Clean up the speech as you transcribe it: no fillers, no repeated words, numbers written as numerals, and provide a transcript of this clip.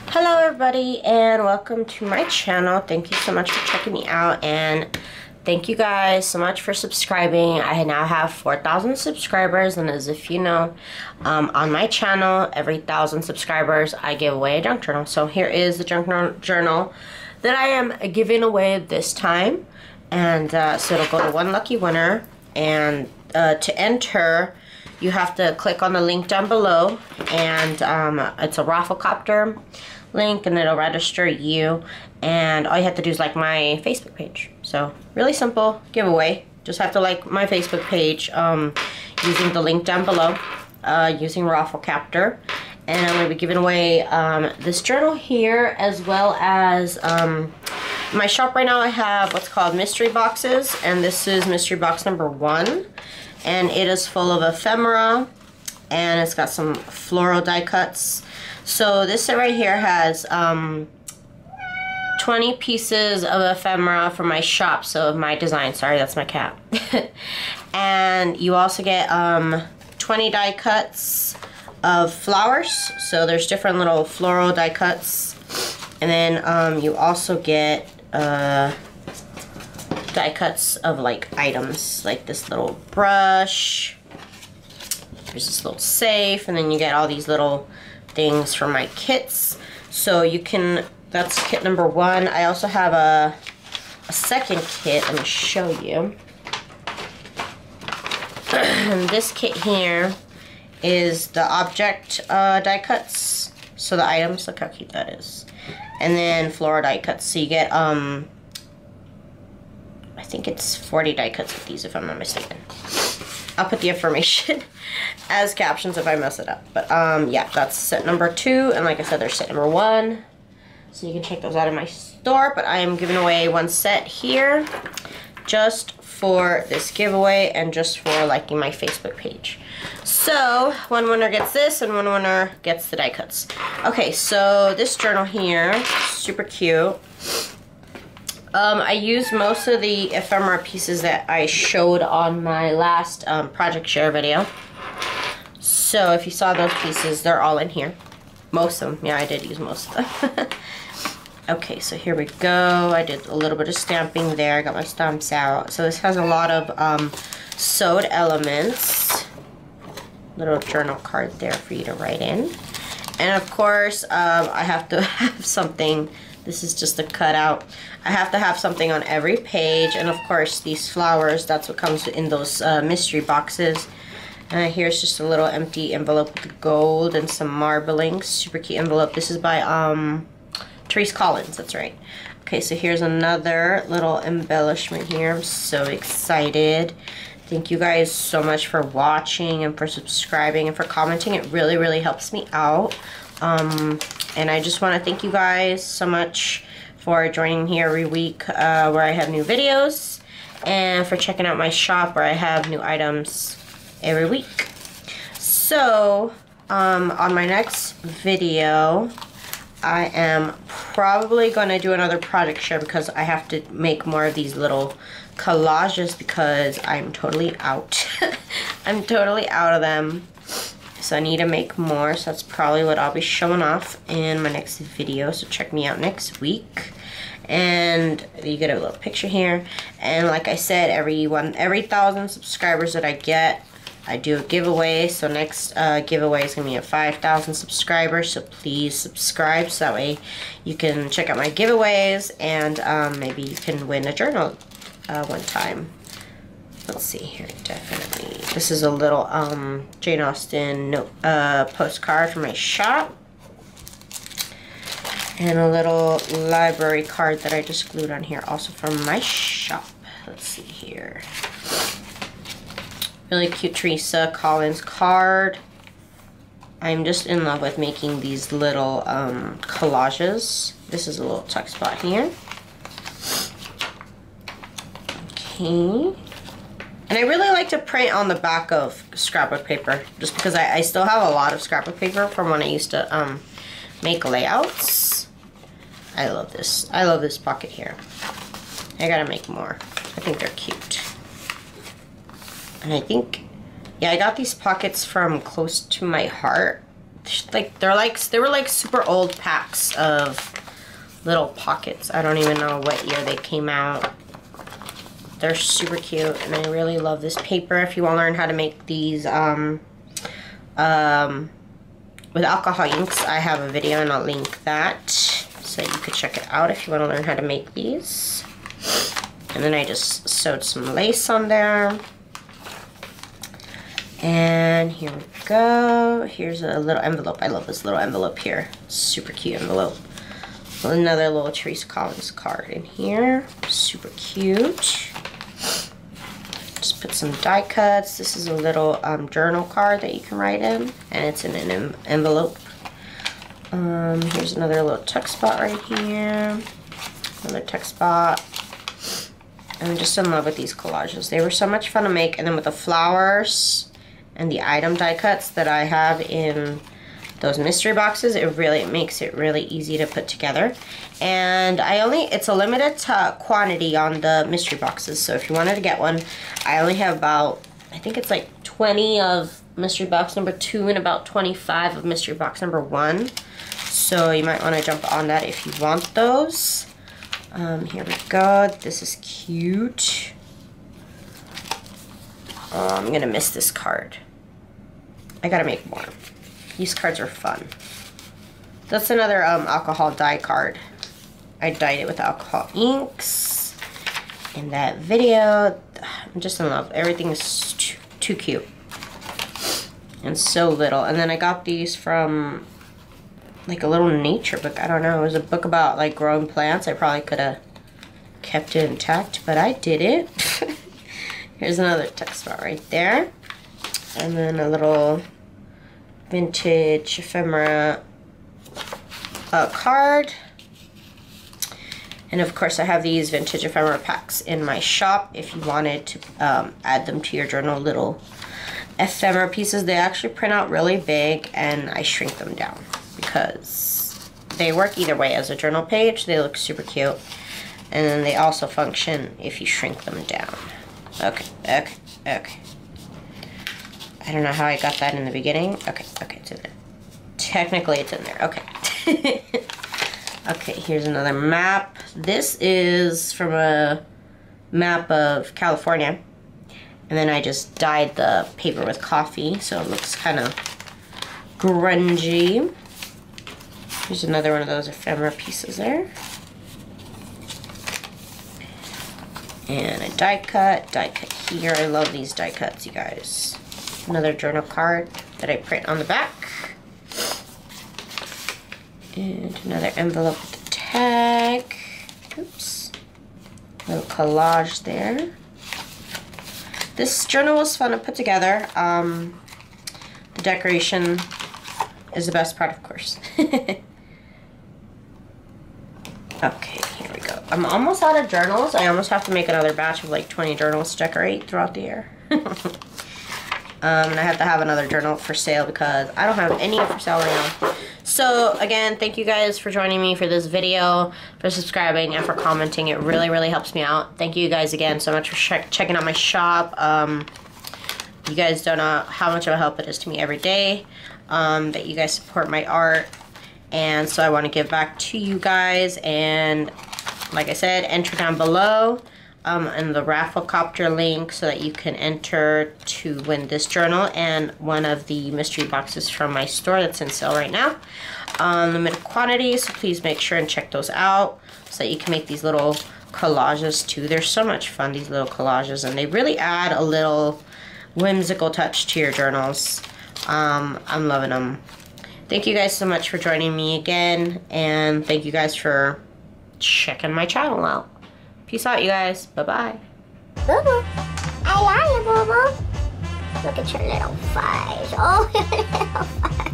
Hello everybody and welcome to my channel. Thank you so much for checking me out, and thank you guys so much for subscribing. I now have 4,000 subscribers, and as if you know, on my channel, every 1,000 subscribers I give away a junk journal. So here is the junk journal that I am giving away this time, and so it'll go to one lucky winner. And to enter, you have to click on the link down below, and it's a Rafflecopter link, and it'll register you, and all you have to do is like my Facebook page. So really simple giveaway. Just have to like my Facebook page using the link down below, using Rafflecopter, and I'm going to be giving away this journal here, as well as my shop right now. I have what's called mystery boxes, and this is mystery box number 1, and it is full of ephemera, and it's got some floral die cuts. So this set right here has 20 pieces of ephemera from my shop, so of my design. Sorry, that's my cat. And you also get 20 die cuts of flowers, so there's different little floral die cuts. And then you also get die cuts of like items, like this little brush, there's this little safe, and then you get all these little things for my kits. So you can, that's kit number 1. I also have a second kit. Let me show you. This kit here is the object die cuts, so the items, look how cute that is, and then floral die cuts. So you get I think it's 40 die cuts with these, if I'm not mistaken. I'll put the information as captions if I mess it up. But yeah, that's set number 2, and like I said, there's set number 1. So you can check those out in my store, but I am giving away one set here just for this giveaway and just for liking my Facebook page. So one winner gets this and one winner gets the die cuts. Okay, so this journal here, super cute. I used most of the ephemera pieces that I showed on my last project share video. So if you saw those pieces, they're all in here. Most of them. Yeah, I did use most of them. Okay, so here we go. I did a little bit of stamping there. I got my stamps out. So this has a lot of sewed elements. Little journal card there for you to write in. And of course, I have to have something. This is just a cutout. I have to have something on every page, and of course these flowers, that's what comes in those mystery boxes. Here's just a little empty envelope with gold and some marbling. Super cute envelope. This is by Therese Collins, that's right. Okay, so here's another little embellishment here. I'm so excited. Thank you guys so much for watching and for subscribing and for commenting. It really, really helps me out. And I just want to thank you guys so much for joining here every week where I have new videos, and for checking out my shop where I have new items every week. So on my next video, I am probably going to do another project share because I have to make more of these little collages because I'm totally out. I'm totally out of them. So I need to make more, so that's probably what I'll be showing off in my next video. So check me out next week. And you get a little picture here. And like I said, every 1,000 subscribers that I get, I do a giveaway. So next giveaway is going to be at 5,000 subscribers. So please subscribe so that way you can check out my giveaways, and maybe you can win a journal one time. Let's see here, definitely. This is a little Jane Austen note, postcard from my shop. And a little library card that I just glued on here, also from my shop. Let's see here. Really cute Theresa Collins card. I'm just in love with making these little collages. This is a little tuck spot here. Okay. And I really like to print on the back of scrapbook paper, just because I still have a lot of scrapbook paper from when I used to make layouts. I love this. I love this pocket here. I gotta make more. I think they're cute. And I think, yeah, I got these pockets from Close to My Heart. they were like super old packs of little pockets. I don't even know what year they came out. They're super cute, and I really love this paper. If you want to learn how to make these with alcohol inks, I have a video and I'll link that so you could check it out if you want to learn how to make these. And then I just sewed some lace on there. And here we go. Here's a little envelope. I love this little envelope here. Super cute envelope. Another little Teresa Collins card in here. Super cute. Just put some die cuts. This is a little journal card that you can write in, and it's in an envelope. Here's another little tuck spot right here. Another tuck spot. I'm just in love with these collages. They were so much fun to make, and then with the flowers and the item die cuts that I have in those mystery boxes, it makes it really easy to put together. And it's a limited quantity on the mystery boxes, so if you wanted to get one, I only have about, I think it's like 20 of mystery box number 2 and about 25 of mystery box number 1. So you might want to jump on that if you want those. Here we go. This is cute. Oh, I'm gonna miss this card. I gotta make more. These cards are fun. That's another alcohol dye card. I dyed it with alcohol inks in that video. I'm just in love. Everything is too cute and so little. And then I got these from like a little nature book. I don't know. It was a book about like growing plants. I probably could have kept it intact, but I didn't. Here's another text spot right there. And then a little vintage ephemera card. And of course I have these vintage ephemera packs in my shop if you wanted to add them to your journal. Little ephemera pieces. They actually print out really big, and I shrink them down because they work either way. As a journal page, they look super cute, and then they also function if you shrink them down. Okay. I don't know how I got that in the beginning. Okay, it's in there. Technically, it's in there. Okay. Okay, here's another map. This is from a map of California. And then I just dyed the paper with coffee, so it looks kind of grungy. Here's another one of those ephemera pieces there. And a die cut here. I love these die cuts, you guys. Another journal card that I print on the back. And another envelope with the tag. Oops. Little collage there. This journal was fun to put together. The decoration is the best part, of course. Okay, here we go. I'm almost out of journals. I almost have to make another batch of like 20 journals to decorate throughout the year. And I have to have another journal for sale because I don't have any for sale right now. So again, thank you guys for joining me for this video, for subscribing, and for commenting. It really, really helps me out. Thank you guys again so much for checking out my shop. You guys don't know how much of a help it is to me every day that you guys support my art. And so I want to give back to you guys. And like I said, enter down below in the raffle copter link so that you can enter to win this journal and one of the mystery boxes from my store that's in sale right now. Limited quantities, so please make sure and check those out so that you can make these little collages too. They're so much fun, these little collages, and they really add a little whimsical touch to your journals. I'm loving them. Thank you guys so much for joining me again, and thank you guys for checking my channel out. Peace out, you guys. Bye-bye. Boo-boo. I love you, Boo-boo. Look at your little fuzz. Oh, your little fuzz.